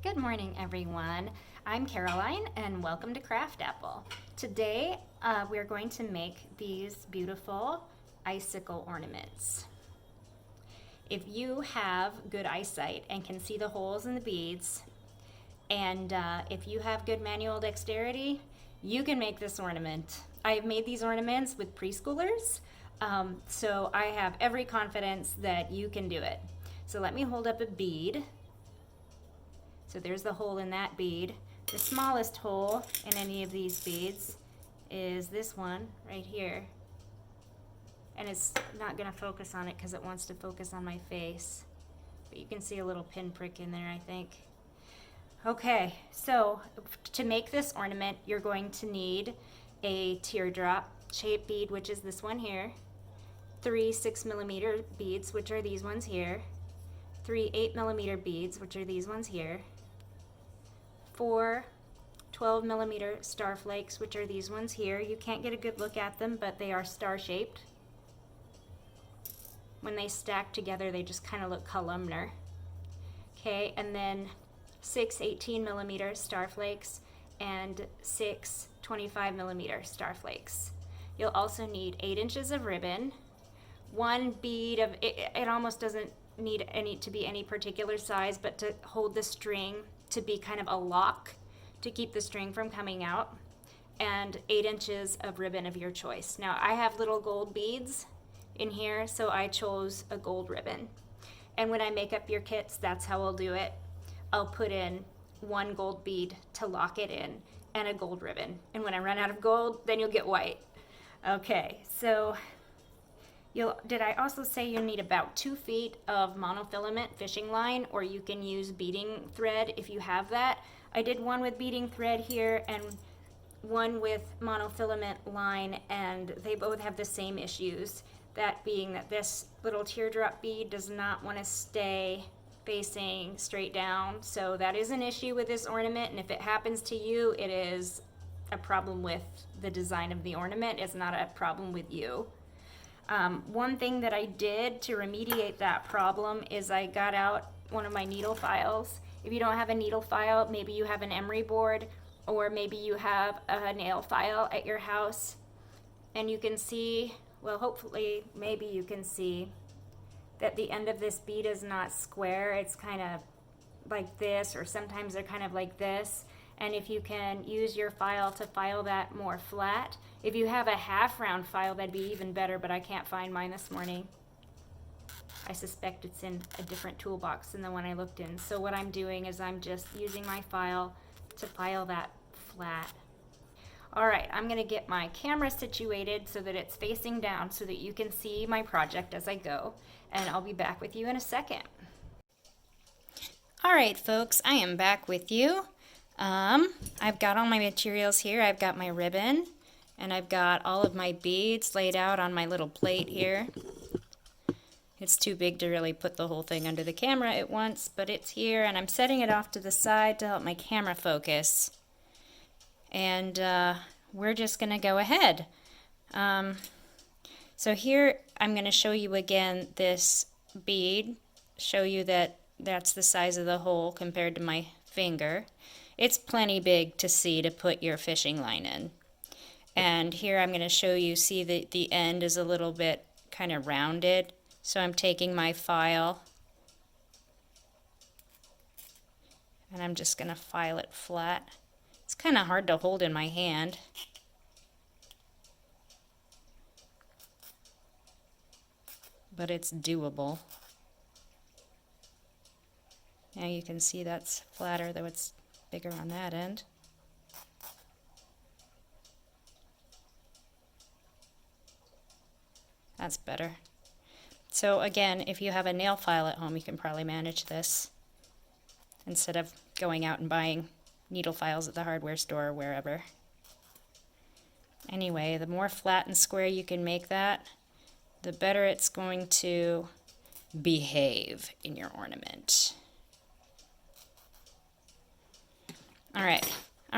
Good morning, everyone. I'm Caroline, and welcome to Craft Apple. Today, we're going to make these beautiful icicle ornaments. If you have good eyesight and can see the holes in the beads, and if you have good manual dexterity, you can make this ornament. I've made these ornaments with preschoolers, so I have every confidence that you can do it. So let me hold up a bead. So there's the hole in that bead. The smallest hole in any of these beads is this one right here. And it's not gonna focus on it because it wants to focus on my face. But you can see a little pinprick in there, I think. Okay, so to make this ornament, you're going to need a teardrop shaped bead, which is this one here, 3 6mm beads, which are these ones here, 3 8mm beads, which are these ones here, 4 12mm starflakes, which are these ones here. You can't get a good look at them, but they are star-shaped. When they stack together, they just kind of look columnar. Okay, and then 6 18mm starflakes and 6 25mm starflakes. You'll also need 8 inches of ribbon, 1 bead of, it almost doesn't need to be any particular size, but to hold the string to be kind of a lock to keep the string from coming out, and 8 inches of ribbon of your choice. Now I have little gold beads in here, so I chose a gold ribbon. And when I make up your kits, that's how I'll do it. I'll put in 1 gold bead to lock it in and a gold ribbon. And when I run out of gold, then you'll get white. Okay, so did I also say you need about 2 feet of monofilament fishing line, or you can use beading thread if you have that. I did one with beading thread here and one with monofilament line, and they both have the same issues. That being that this little teardrop bead does not want to stay facing straight down. So that is an issue with this ornament, and if it happens to you, it is a problem with the design of the ornament. It's not a problem with you. One thing that I did to remediate that problem is I got out one of my needle files. If you don't have a needle file, maybe you have an emery board, or maybe you have a nail file at your house, and you can see, well, hopefully, maybe you can see that the end of this bead is not square. It's kind of like this, or sometimes they're kind of like this. And if you can use your file to file that more flat. If you have a half round file, that'd be even better, but I can't find mine this morning. I suspect it's in a different toolbox than the one I looked in. So what I'm doing is I'm just using my file to file that flat. All right, I'm gonna get my camera situated so that it's facing down so that you can see my project as I go, and I'll be back with you in a second. All right, folks, I am back with you. I've got all my materials here. I've got my ribbon, and I've got all of my beads laid out on my little plate here. It's too big to really put the whole thing under the camera at once, but it's here, and I'm setting it off to the side to help my camera focus. And we're just going to go ahead. So here I'm going to show you again this bead, show you that that's the size of the hole compared to my finger. It's plenty big to see to put your fishing line in. And here I'm going to show you, see that the end is a little bit kind of rounded. So I'm taking my file and I'm just going to file it flat. It's kind of hard to hold in my hand. But it's doable. Now you can see that's flatter, though it's bigger on that end. That's better. So again, if you have a nail file at home, you can probably manage this instead of going out and buying needle files at the hardware store or wherever. Anyway, the more flat and square you can make that, the better it's going to behave in your ornament. All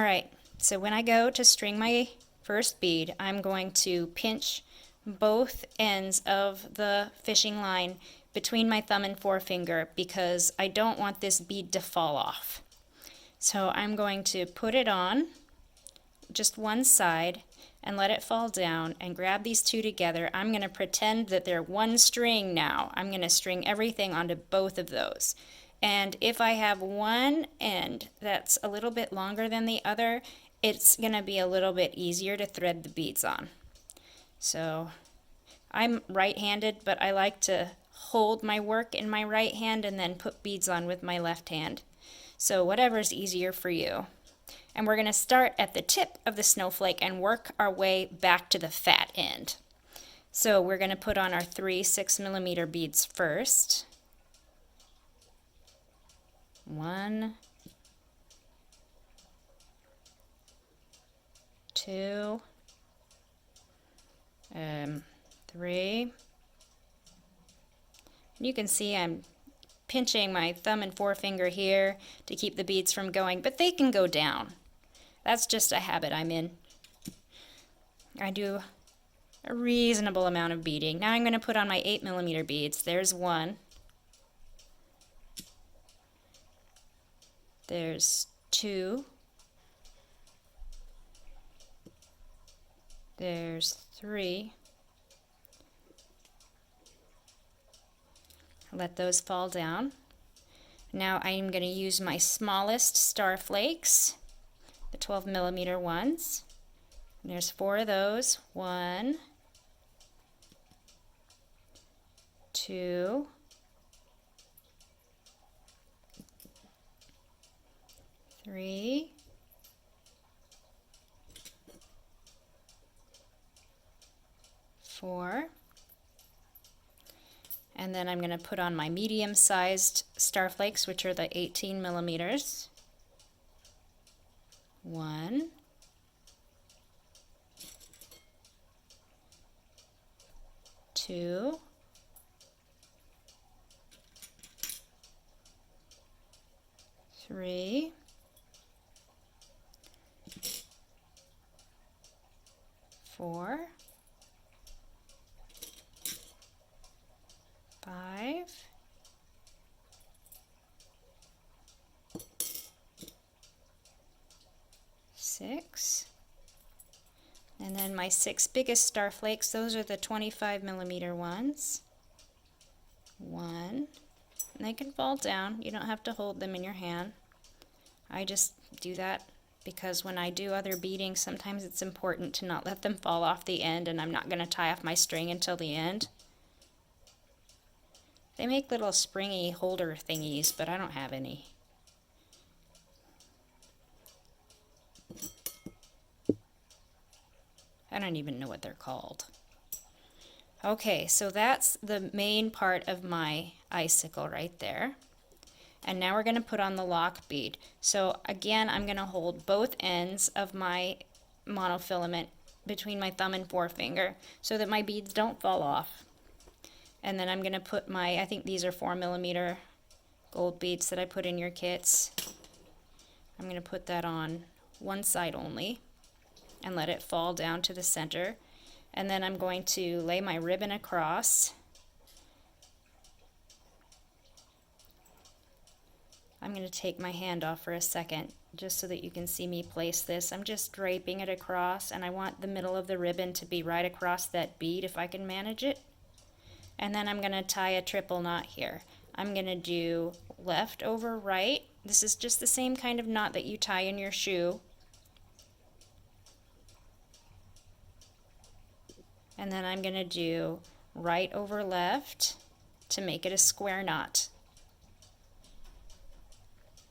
right. So when I go to string my first bead, I'm going to pinch both ends of the fishing line between my thumb and forefinger because I don't want this bead to fall off. So I'm going to put it on just one side and let it fall down and grab these two together. I'm going to pretend that they're one string now. I'm going to string everything onto both of those. And if I have one end that's a little bit longer than the other, it's going to be a little bit easier to thread the beads on. So I'm right-handed, but I like to hold my work in my right hand and then put beads on with my left hand. So whatever's easier for you. And we're going to start at the tip of the snowflake and work our way back to the fat end. So we're going to put on our 3 6mm beads first. 1, 2, 3. And you can see I'm pinching my thumb and forefinger here to keep the beads from going, but they can go down. That's just a habit I'm in. I do a reasonable amount of beading. Now I'm going to put on my 8mm beads. There's 1. There's 2. There's 3. Let those fall down. Now I'm going to use my smallest starflakes, the 12mm ones. And there's 4 of those. 1, 2, 3, 4. And then I'm going to put on my medium-sized starflakes, which are the 18mm. 1, 2, 3, 4, 5, 6, and then my 6 biggest starflakes, those are the 25mm ones. 1, and they can fall down. You don't have to hold them in your hand. I just do that because when I do other beading, sometimes it's important to not let them fall off the end, and I'm not going to tie off my string until the end. They make little springy holder thingies, but I don't have any. I don't even know what they're called. Okay, so that's the main part of my icicle right there. And now we're going to put on the lock bead. So again, I'm going to hold both ends of my monofilament between my thumb and forefinger so that my beads don't fall off. And then I'm going to put my, I think these are 4mm gold beads that I put in your kits. I'm going to put that on one side only and let it fall down to the center. And then I'm going to lay my ribbon across. I'm going to take my hand off for a second just so that you can see me place this. I'm just draping it across, and I want the middle of the ribbon to be right across that bead if I can manage it. And then I'm going to tie a triple knot here. I'm going to do left over right. This is just the same kind of knot that you tie in your shoe. And then I'm going to do right over left to make it a square knot.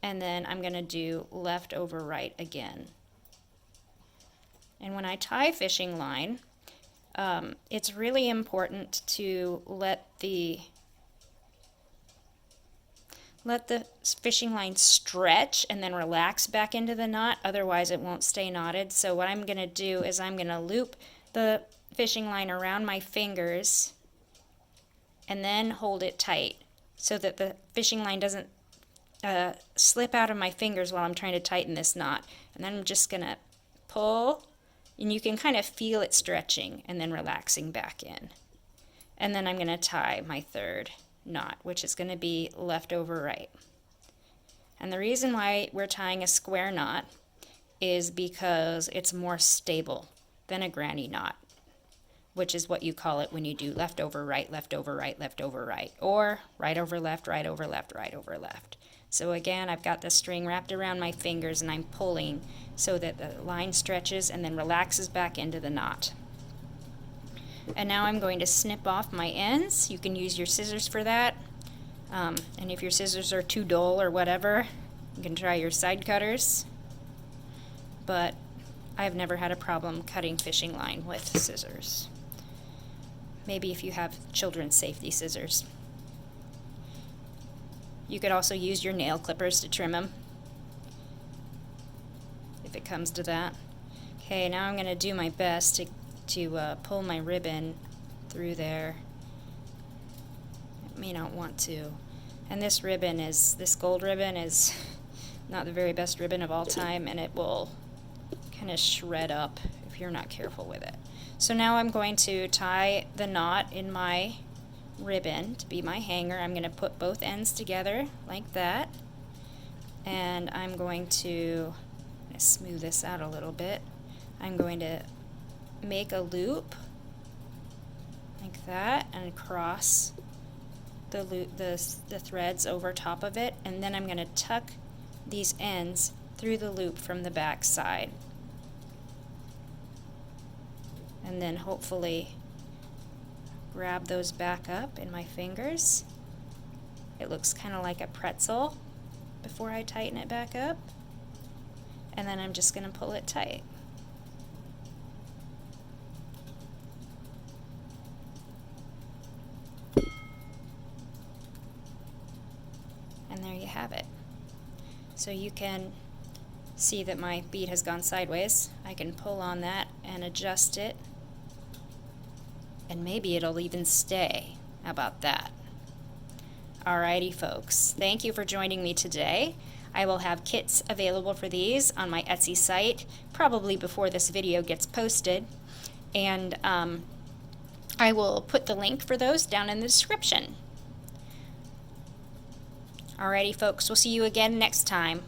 And then I'm going to do left over right again. And when I tie fishing line, it's really important to let the fishing line stretch and then relax back into the knot, otherwise it won't stay knotted. So what I'm going to do is I'm going to loop the fishing line around my fingers and then hold it tight so that the fishing line doesn't slip out of my fingers while I'm trying to tighten this knot. And then I'm just going to pull, and you can kind of feel it stretching and then relaxing back in. And then I'm going to tie my third knot, which is going to be left over right. And the reason why we're tying a square knot is because it's more stable than a granny knot, which is what you call it when you do left over right, left over right, left over right, or right over left, right over left, right over left. So again, I've got the string wrapped around my fingers and I'm pulling so that the line stretches and then relaxes back into the knot. And now I'm going to snip off my ends. You can use your scissors for that. And if your scissors are too dull or whatever, you can try your side cutters. But I've never had a problem cutting fishing line with scissors. Maybe if you have children's safety scissors. You could also use your nail clippers to trim them, if it comes to that. Okay, now I'm going to do my best to pull my ribbon through there. I may not want to. And this gold ribbon is not the very best ribbon of all time, and it will kind of shred up if you're not careful with it. So now I'm going to tie the knot in my ribbon to be my hanger. I'm going to put both ends together like that, and I'm going to smooth this out a little bit. I'm going to make a loop like that and cross the threads over top of it, and then I'm going to tuck these ends through the loop from the back side, and then hopefully grab those back up in my fingers. It looks kind of like a pretzel before I tighten it back up, and then I'm just going to pull it tight. And there you have it. So you can see that my bead has gone sideways. I can pull on that and adjust it, and maybe it'll even stay. How about that? Alrighty folks, thank you for joining me today. I will have kits available for these on my Etsy site, probably before this video gets posted, and I will put the link for those down in the description. Alrighty folks, we'll see you again next time.